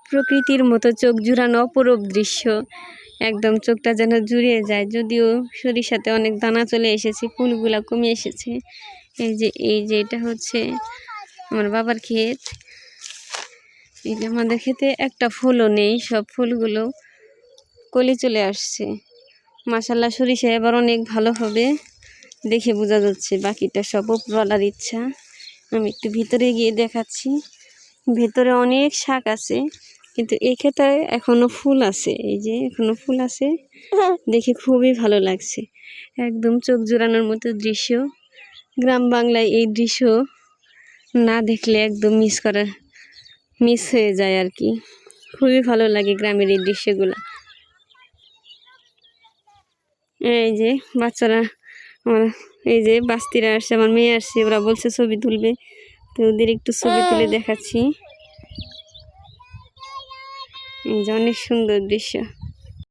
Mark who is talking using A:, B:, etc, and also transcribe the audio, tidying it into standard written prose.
A: প্রকৃতির মতো চোখ জুড়ানো অপরূপ দৃশ্য, একদম চোখটা যেন জুড়িয়ে যায়। যদিও সরিষাতে অনেক দানা চলে এসেছে, ফুলগুলা কমে এসেছে। এই যে এটা হচ্ছে আমার বাবার ক্ষেত। এটা আমাদের ক্ষেতে একটা ফুলও নেই, সব ফুলগুলো কলি চলে আসছে। মাশাআল্লাহ, সরিষা এবার অনেক ভালো হবে, দেখে বোঝা যাচ্ছে। বাকিটা সব উপরওয়ালার ইচ্ছা। আমি একটু ভিতরে গিয়ে দেখাচ্ছি। ভেতরে অনেক শাক আছে, কিন্তু এই ক্ষেতে এখনো ফুল আছে। এই যে এখনো ফুল আছে, দেখে খুবই ভালো লাগছে। একদম চোখ জোড়ানোর মতো দৃশ্য। গ্রাম বাংলায় এই দৃশ্য না দেখলে একদম মিস হয়ে যায় আর কি। খুবই ভালো লাগে গ্রামের এই দৃশ্যগুলা। এই যে বাচ্চারা, আমার এই যে বাস্তিরা আসছে, আমার মেয়ে আসছে, ওরা বলছে ছবি তুলবে, তো ওদের একটু ছবি তুলে দেখাচ্ছি। এই যে অনেক সুন্দর দৃশ্য।